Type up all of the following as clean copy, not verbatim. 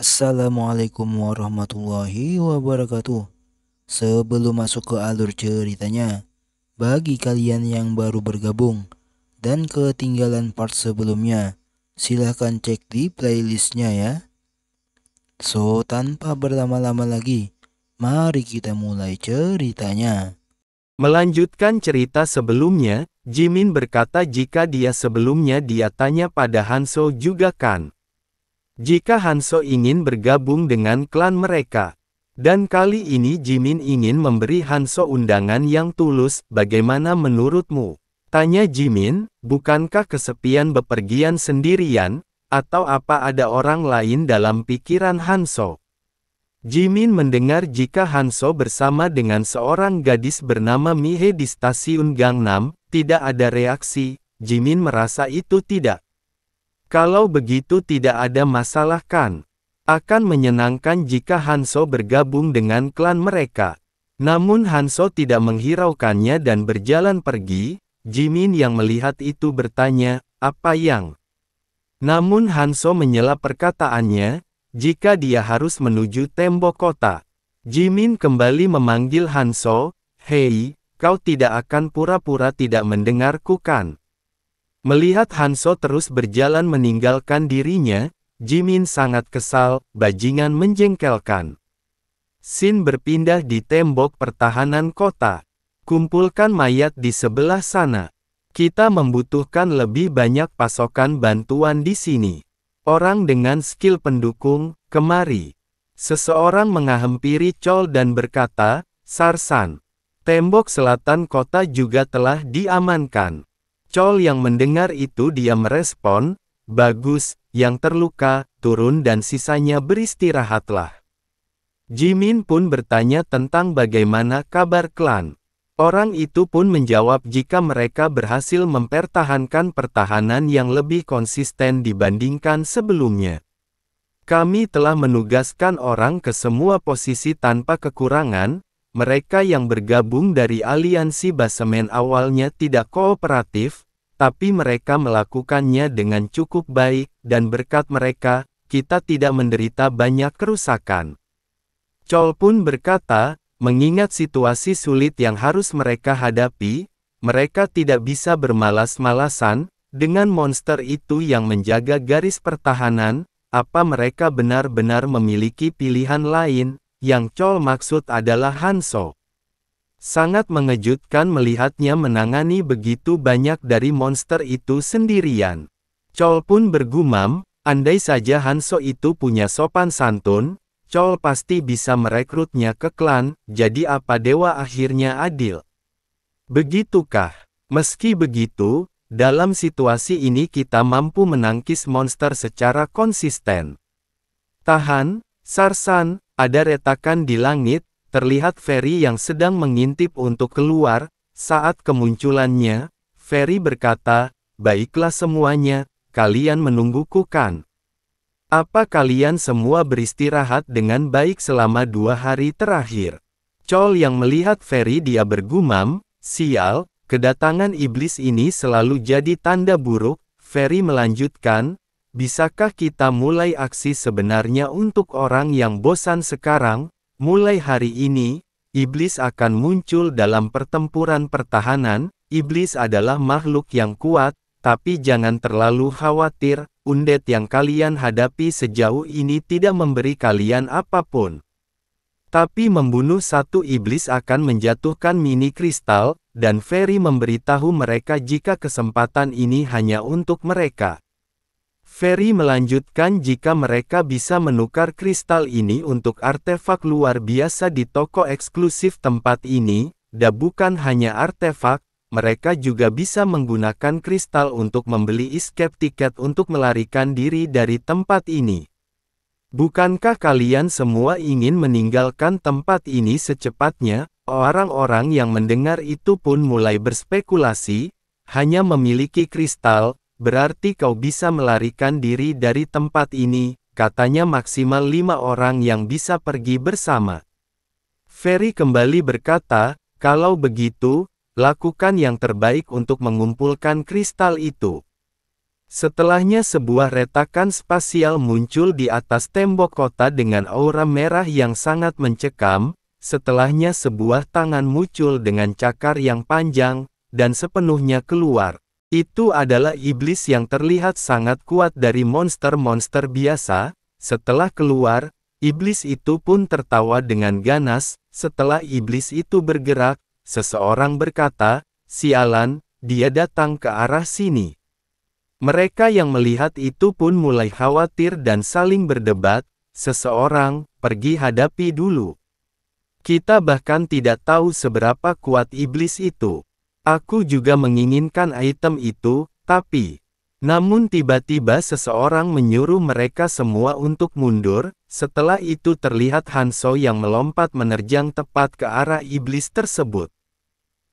Assalamualaikum warahmatullahi wabarakatuh. Sebelum masuk ke alur ceritanya, bagi kalian yang baru bergabung dan ketinggalan part sebelumnya, silahkan cek di playlistnya ya. So, tanpa berlama-lama lagi, mari kita mulai ceritanya. Melanjutkan cerita sebelumnya, Jimin berkata jika dia sebelumnya dia tanya pada Hanso juga kan. Jika Hanso ingin bergabung dengan klan mereka. Dan kali ini Jimin ingin memberi Hanso undangan yang tulus, bagaimana menurutmu? Tanya Jimin, bukankah kesepian bepergian sendirian, atau apa ada orang lain dalam pikiran Hanso? Jimin mendengar jika Hanso bersama dengan seorang gadis bernama Mihe di stasiun Gangnam, tidak ada reaksi. Jimin merasa itu tidak. Kalau begitu tidak ada masalah kan? Akan menyenangkan jika Hanso bergabung dengan klan mereka. Namun Hanso tidak menghiraukannya dan berjalan pergi. Jimin yang melihat itu bertanya, apa yang? Namun Hanso menyela perkataannya, jika dia harus menuju tembok kota. Jimin kembali memanggil Hanso, hei, kau tidak akan pura-pura tidak mendengarku kan? Melihat Hanso terus berjalan meninggalkan dirinya, Jimin sangat kesal, bajingan menjengkelkan. Scene berpindah di tembok pertahanan kota. Kumpulkan mayat di sebelah sana. Kita membutuhkan lebih banyak pasokan bantuan di sini. Orang dengan skill pendukung, kemari. Seseorang menghampiri Chol dan berkata, Sarsan. Tembok selatan kota juga telah diamankan. Chol yang mendengar itu dia merespon, bagus, yang terluka, turun dan sisanya beristirahatlah. Jimin pun bertanya tentang bagaimana kabar klan. Orang itu pun menjawab jika mereka berhasil mempertahankan pertahanan yang lebih konsisten dibandingkan sebelumnya. Kami telah menugaskan orang ke semua posisi tanpa kekurangan. Mereka yang bergabung dari aliansi basemen awalnya tidak kooperatif, tapi mereka melakukannya dengan cukup baik, dan berkat mereka, kita tidak menderita banyak kerusakan. Chol pun berkata, mengingat situasi sulit yang harus mereka hadapi, mereka tidak bisa bermalas-malasan, dengan monster itu yang menjaga garis pertahanan, apa mereka benar-benar memiliki pilihan lain? Yang Chol maksud adalah Hanso. Sangat mengejutkan melihatnya menangani begitu banyak dari monster itu sendirian. Chol pun bergumam, andai saja Hanso itu punya sopan santun, Chol pasti bisa merekrutnya ke klan, jadi apa dewa akhirnya adil? Begitukah? Meski begitu, dalam situasi ini kita mampu menangkis monster secara konsisten. Tahan, Sarsan. Ada retakan di langit, terlihat Ferry yang sedang mengintip untuk keluar. Saat kemunculannya, Ferry berkata, baiklah semuanya, kalian menungguku kan? Apa kalian semua beristirahat dengan baik selama 2 hari terakhir? Chol yang melihat Ferry dia bergumam, sial, kedatangan iblis ini selalu jadi tanda buruk. Ferry melanjutkan, bisakah kita mulai aksi sebenarnya untuk orang yang bosan sekarang? Mulai hari ini, iblis akan muncul dalam pertempuran pertahanan. Iblis adalah makhluk yang kuat, tapi jangan terlalu khawatir, undead yang kalian hadapi sejauh ini tidak memberi kalian apapun. Tapi membunuh satu iblis akan menjatuhkan mini kristal, dan Ferry memberitahu mereka jika kesempatan ini hanya untuk mereka. Ferry melanjutkan jika mereka bisa menukar kristal ini untuk artefak luar biasa di toko eksklusif tempat ini, dan bukan hanya artefak, mereka juga bisa menggunakan kristal untuk membeli escape tiket untuk melarikan diri dari tempat ini. Bukankah kalian semua ingin meninggalkan tempat ini secepatnya? Orang-orang yang mendengar itu pun mulai berspekulasi, hanya memiliki kristal, berarti kau bisa melarikan diri dari tempat ini, katanya maksimal 5 orang yang bisa pergi bersama. Ferry kembali berkata, kalau begitu, lakukan yang terbaik untuk mengumpulkan kristal itu. Setelahnya sebuah retakan spasial muncul di atas tembok kota dengan aura merah yang sangat mencekam. Setelahnya sebuah tangan muncul dengan cakar yang panjang, dan sepenuhnya keluar. Itu adalah iblis yang terlihat sangat kuat dari monster-monster biasa. Setelah keluar, iblis itu pun tertawa dengan ganas. Setelah iblis itu bergerak, seseorang berkata, "Sialan, dia datang ke arah sini." Mereka yang melihat itu pun mulai khawatir dan saling berdebat. Seseorang, "Pergi hadapi dulu. Kita bahkan tidak tahu seberapa kuat iblis itu. Aku juga menginginkan item itu, tapi..." Namun tiba-tiba seseorang menyuruh mereka semua untuk mundur. Setelah itu terlihat Hanzo yang melompat menerjang tepat ke arah iblis tersebut.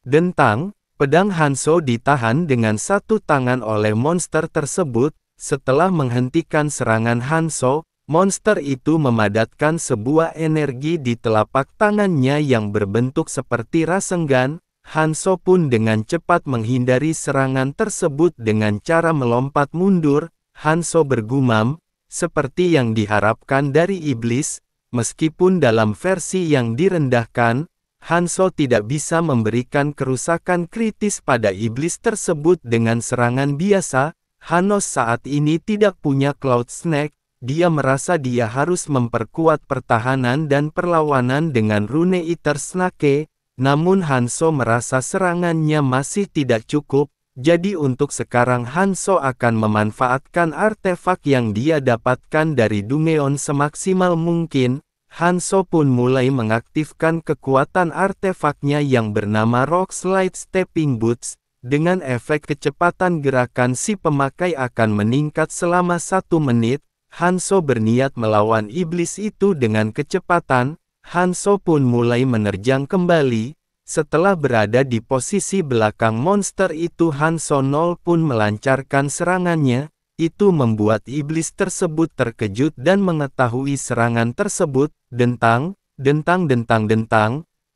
Dentang, pedang Hanzo ditahan dengan satu tangan oleh monster tersebut. Setelah menghentikan serangan Hanzo, monster itu memadatkan sebuah energi di telapak tangannya yang berbentuk seperti Rasengan. Hanzo pun dengan cepat menghindari serangan tersebut dengan cara melompat mundur. Hanzo bergumam, seperti yang diharapkan dari iblis, meskipun dalam versi yang direndahkan, Hanzo tidak bisa memberikan kerusakan kritis pada iblis tersebut dengan serangan biasa. Hanos saat ini tidak punya Cloud Snake. Dia merasa dia harus memperkuat pertahanan dan perlawanan dengan Rune Eater Snake, namun Hanzo merasa serangannya masih tidak cukup, jadi untuk sekarang Hanzo akan memanfaatkan artefak yang dia dapatkan dari Dungeon semaksimal mungkin. Hanzo pun mulai mengaktifkan kekuatan artefaknya yang bernama Rock Slide Stepping Boots. Dengan efek kecepatan gerakan si pemakai akan meningkat selama 1 menit. Hanzo berniat melawan iblis itu dengan kecepatan. Hanzo pun mulai menerjang kembali. Setelah berada di posisi belakang monster itu, Hanzo pun melancarkan serangannya. Itu membuat iblis tersebut terkejut dan mengetahui serangan tersebut. Dentang, dentang, dentang, dentang.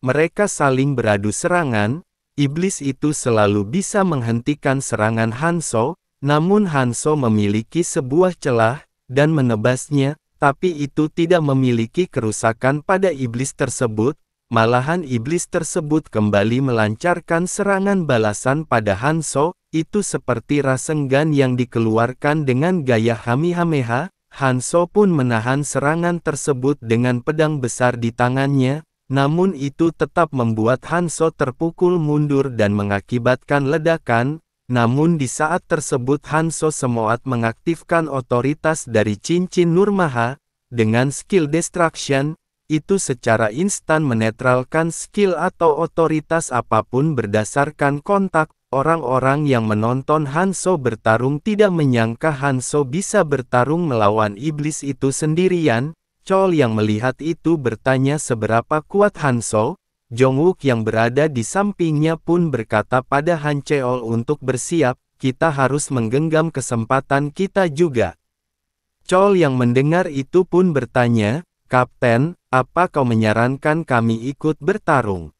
Mereka saling beradu serangan. Iblis itu selalu bisa menghentikan serangan Hanzo, namun Hanzo memiliki sebuah celah dan menebasnya, tapi itu tidak memiliki kerusakan pada iblis tersebut. Malahan iblis tersebut kembali melancarkan serangan balasan pada Hanzo. Itu seperti Rasengan yang dikeluarkan dengan gaya Kamehameha. Hanzo pun menahan serangan tersebut dengan pedang besar di tangannya, namun itu tetap membuat Hanzo terpukul mundur dan mengakibatkan ledakan. Namun di saat tersebut Hanzo semoat mengaktifkan otoritas dari cincin Nurmaha. Dengan skill Destruction, itu secara instan menetralkan skill atau otoritas apapun berdasarkan kontak. Orang-orang yang menonton Hanzo bertarung tidak menyangka Hanzo bisa bertarung melawan iblis itu sendirian. Chol yang melihat itu bertanya seberapa kuat Hanzo. Jongwook yang berada di sampingnya pun berkata pada Hancheol untuk bersiap, "Kita harus menggenggam kesempatan kita juga." Chol yang mendengar itu pun bertanya, "Kapten, apa kau menyarankan kami ikut bertarung?"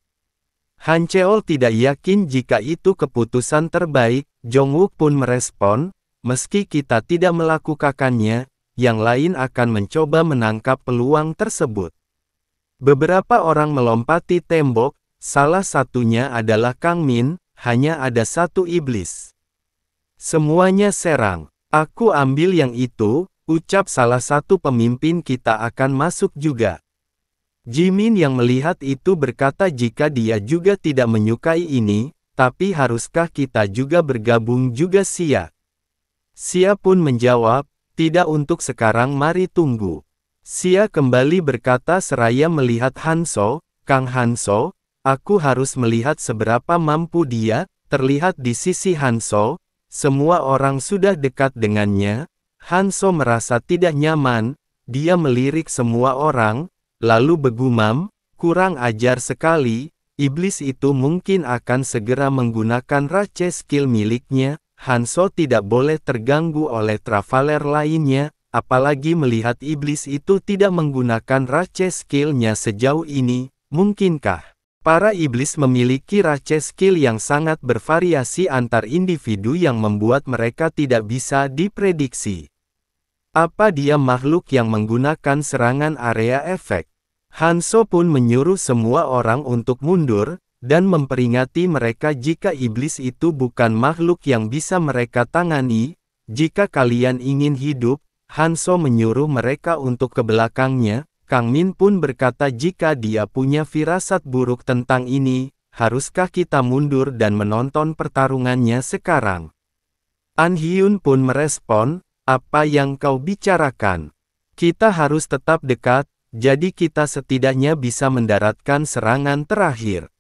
Hancheol tidak yakin jika itu keputusan terbaik. Jongwook pun merespon, "Meski kita tidak melakukannya, yang lain akan mencoba menangkap peluang tersebut." Beberapa orang melompati tembok, salah satunya adalah Kang Min. Hanya ada satu iblis. "Semuanya serang. Aku ambil yang itu," ucap salah satu pemimpin. "Kita akan masuk juga." Jimin yang melihat itu berkata jika dia juga tidak menyukai ini, "Tapi haruskah kita juga bergabung juga Xia?" Xia pun menjawab, "Tidak untuk sekarang, mari tunggu." Xia kembali berkata seraya melihat Hanzo, "Kang Hanzo, aku harus melihat seberapa mampu dia." Terlihat di sisi Hanzo, semua orang sudah dekat dengannya. Hanzo merasa tidak nyaman, dia melirik semua orang, lalu bergumam, "Kurang ajar sekali, iblis itu mungkin akan segera menggunakan rache skill miliknya." Hanzo tidak boleh terganggu oleh traveler lainnya. Apalagi melihat iblis itu tidak menggunakan rache skill-nya sejauh ini. Mungkinkah Para iblis memiliki range skill yang sangat bervariasi antar individu yang membuat mereka tidak bisa diprediksi. Apa dia makhluk yang menggunakan serangan area efek? Hanso pun menyuruh semua orang untuk mundur, dan memperingati mereka jika iblis itu bukan makhluk yang bisa mereka tangani. Jika kalian ingin hidup, Hanso menyuruh mereka untuk ke belakangnya. Kang Min pun berkata jika dia punya firasat buruk tentang ini, haruskah kita mundur dan menonton pertarungannya sekarang? An Hyun pun merespon, apa yang kau bicarakan? Kita harus tetap dekat, jadi kita setidaknya bisa mendaratkan serangan terakhir.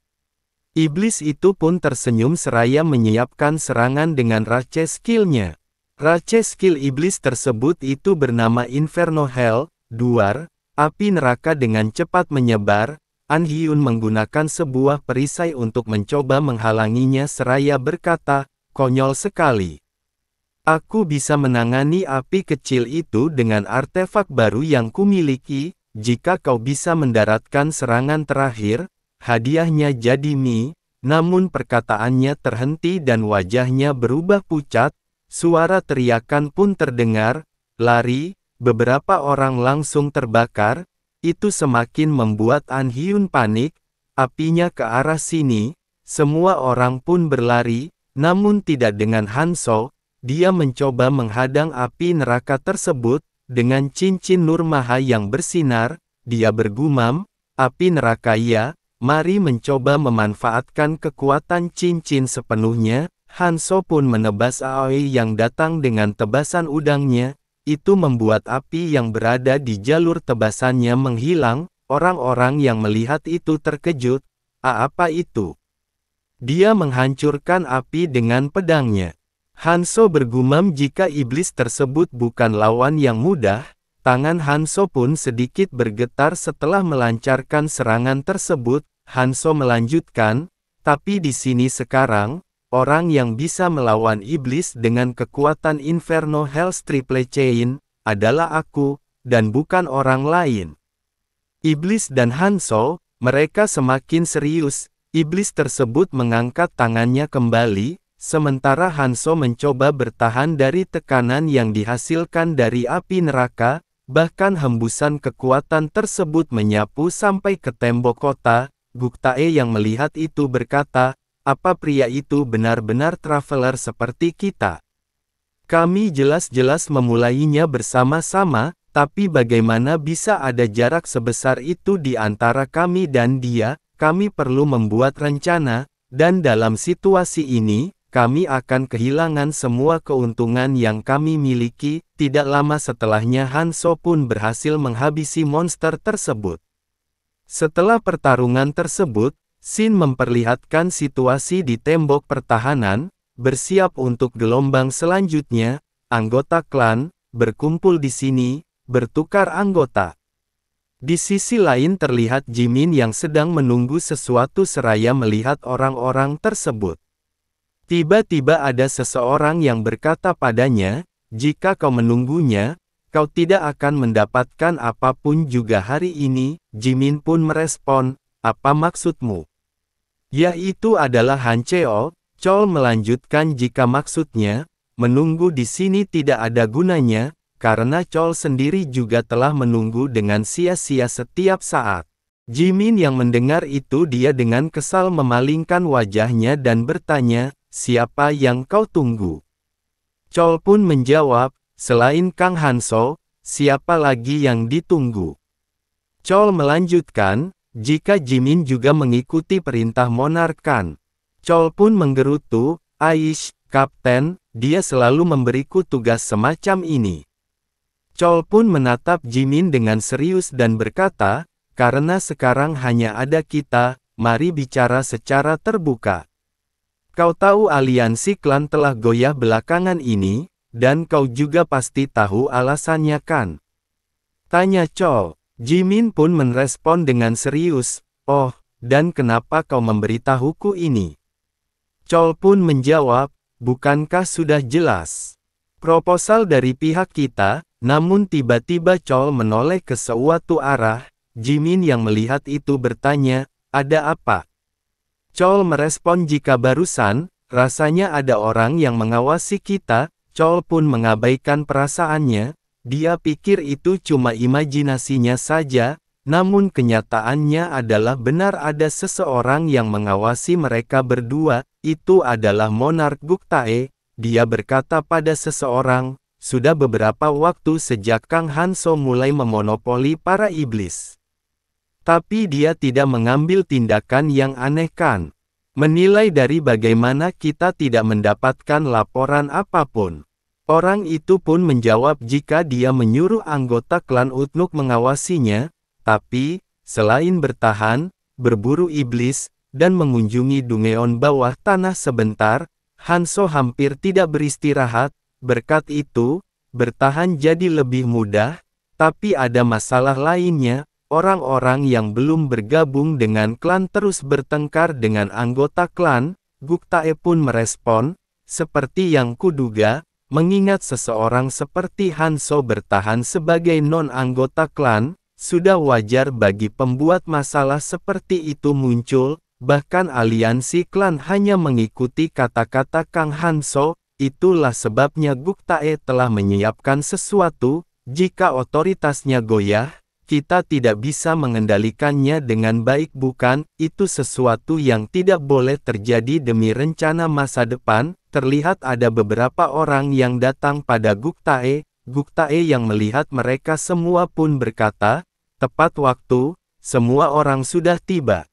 Iblis itu pun tersenyum seraya menyiapkan serangan dengan range skill-nya. Range skill iblis tersebut itu bernama Inferno Hell, Duar, api neraka dengan cepat menyebar. An Hyun menggunakan sebuah perisai untuk mencoba menghalanginya seraya berkata, konyol sekali. Aku bisa menangani api kecil itu dengan artefak baru yang kumiliki. Jika kau bisa mendaratkan serangan terakhir, hadiahnya jadi mie. Namun perkataannya terhenti dan wajahnya berubah pucat. Suara teriakan pun terdengar, lari, beberapa orang langsung terbakar. Itu semakin membuat An Hyun panik. Apinya ke arah sini, semua orang pun berlari, namun tidak dengan Hanso. Dia mencoba menghadang api neraka tersebut, dengan cincin Nur Maha yang bersinar. Dia bergumam, api neraka ya, mari mencoba memanfaatkan kekuatan cincin sepenuhnya. Hanso pun menebas Aoi yang datang dengan tebasan udangnya. Itu membuat api yang berada di jalur tebasannya menghilang. Orang-orang yang melihat itu terkejut. Apa itu? Dia menghancurkan api dengan pedangnya. Hanso bergumam jika iblis tersebut bukan lawan yang mudah. Tangan Hanso pun sedikit bergetar setelah melancarkan serangan tersebut. Hanso melanjutkan, tapi di sini sekarang, orang yang bisa melawan iblis dengan kekuatan Inferno Hell's Triple Chain, adalah aku, dan bukan orang lain. Iblis dan Hanso, mereka semakin serius. Iblis tersebut mengangkat tangannya kembali, sementara Hanso mencoba bertahan dari tekanan yang dihasilkan dari api neraka. Bahkan hembusan kekuatan tersebut menyapu sampai ke tembok kota. Guktae yang melihat itu berkata, apa pria itu benar-benar traveler seperti kita? Kami jelas-jelas memulainya bersama-sama, tapi bagaimana bisa ada jarak sebesar itu di antara kami dan dia? Kami perlu membuat rencana, dan dalam situasi ini, kami akan kehilangan semua keuntungan yang kami miliki. Tidak lama setelahnya Hanso pun berhasil menghabisi monster tersebut. Setelah pertarungan tersebut, Shin memperlihatkan situasi di tembok pertahanan, bersiap untuk gelombang selanjutnya. Anggota klan berkumpul di sini, bertukar anggota. Di sisi lain terlihat Jimin yang sedang menunggu sesuatu seraya melihat orang-orang tersebut. Tiba-tiba ada seseorang yang berkata padanya, jika kau menunggunya, kau tidak akan mendapatkan apapun juga hari ini. Jimin pun merespon, apa maksudmu? Yaitu adalah Han Cheo. Chol melanjutkan jika maksudnya, menunggu di sini tidak ada gunanya, karena Chol sendiri juga telah menunggu dengan sia-sia setiap saat. Jimin yang mendengar itu dia dengan kesal memalingkan wajahnya dan bertanya, siapa yang kau tunggu? Chol pun menjawab, selain Kang Hanso, siapa lagi yang ditunggu? Chol melanjutkan, jika Jimin juga mengikuti perintah Monarch Khan. Chol pun menggerutu, Aish, Kapten, dia selalu memberiku tugas semacam ini. Chol pun menatap Jimin dengan serius dan berkata, karena sekarang hanya ada kita, mari bicara secara terbuka. Kau tahu aliansi klan telah goyah belakangan ini, dan kau juga pasti tahu alasannya kan? Tanya Chol. Jimin pun merespon dengan serius, oh, dan kenapa kau memberitahuku ini? Chol pun menjawab, bukankah sudah jelas? Proposal dari pihak kita, namun tiba-tiba Chol menoleh ke suatu arah. Jimin yang melihat itu bertanya, ada apa? Chol merespon jika barusan, rasanya ada orang yang mengawasi kita, Chol pun mengabaikan perasaannya, dia pikir itu cuma imajinasinya saja, namun kenyataannya adalah benar ada seseorang yang mengawasi mereka berdua, itu adalah monark Guktae, dia berkata pada seseorang, sudah beberapa waktu sejak Kang Hanso mulai memonopoli para iblis. Tapi dia tidak mengambil tindakan yang aneh kan? Menilai dari bagaimana kita tidak mendapatkan laporan apapun. Orang itu pun menjawab jika dia menyuruh anggota klan Utnuk mengawasinya, tapi, selain bertahan, berburu iblis, dan mengunjungi Dungeon bawah tanah sebentar, Hanso hampir tidak beristirahat, berkat itu, bertahan jadi lebih mudah, tapi ada masalah lainnya, orang-orang yang belum bergabung dengan klan terus bertengkar dengan anggota klan, Guktae pun merespon, seperti yang kuduga, mengingat seseorang seperti Hanso bertahan sebagai non-anggota klan, sudah wajar bagi pembuat masalah seperti itu muncul, bahkan aliansi klan hanya mengikuti kata-kata Kang Hanso, itulah sebabnya Guktae telah menyiapkan sesuatu, jika otoritasnya goyah, kita tidak bisa mengendalikannya dengan baik bukan, itu sesuatu yang tidak boleh terjadi demi rencana masa depan. Terlihat ada beberapa orang yang datang pada Guktae, Guktae yang melihat mereka semua pun berkata, tepat waktu, semua orang sudah tiba.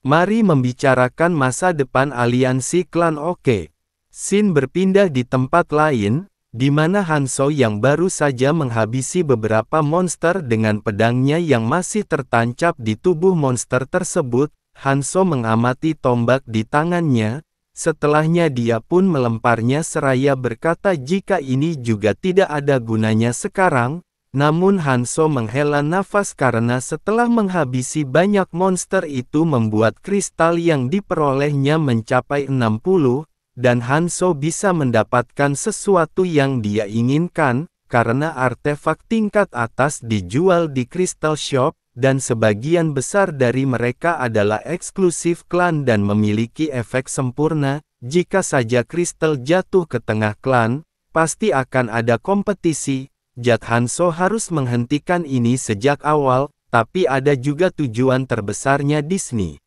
Mari membicarakan masa depan aliansi klan Oke. Scene berpindah di tempat lain, di mana Hanso yang baru saja menghabisi beberapa monster dengan pedangnya yang masih tertancap di tubuh monster tersebut, Hanso mengamati tombak di tangannya, setelahnya dia pun melemparnya seraya berkata jika ini juga tidak ada gunanya sekarang, namun Hanso menghela nafas karena setelah menghabisi banyak monster itu membuat kristal yang diperolehnya mencapai 60, dan Hanso bisa mendapatkan sesuatu yang dia inginkan, karena artefak tingkat atas dijual di Crystal Shop, dan sebagian besar dari mereka adalah eksklusif klan dan memiliki efek sempurna, jika saja kristal jatuh ke tengah klan, pasti akan ada kompetisi, Jat Hanso harus menghentikan ini sejak awal, tapi ada juga tujuan terbesarnya Disney.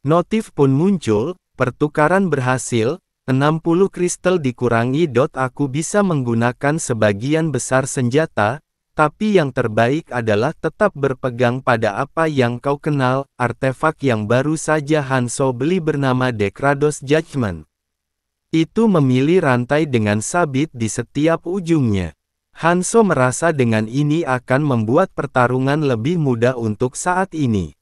Notif pun muncul, pertukaran berhasil, 60 kristal dikurangi. Aku bisa menggunakan sebagian besar senjata, tapi yang terbaik adalah tetap berpegang pada apa yang kau kenal, artefak yang baru saja Hanso beli bernama Dekrados Judgment. Itu memilih rantai dengan sabit di setiap ujungnya. Hanso merasa dengan ini akan membuat pertarungan lebih mudah untuk saat ini.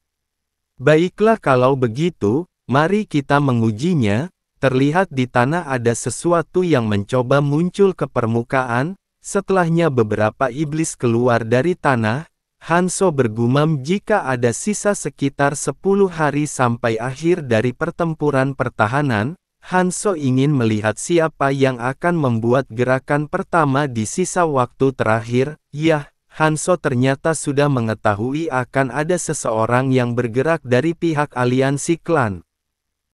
Baiklah kalau begitu, mari kita mengujinya. Terlihat di tanah ada sesuatu yang mencoba muncul ke permukaan. Setelahnya beberapa iblis keluar dari tanah, Hanso bergumam jika ada sisa sekitar 10 hari sampai akhir dari pertempuran pertahanan, Hanso ingin melihat siapa yang akan membuat gerakan pertama di sisa waktu terakhir. Yah, Hanso ternyata sudah mengetahui akan ada seseorang yang bergerak dari pihak aliansi klan.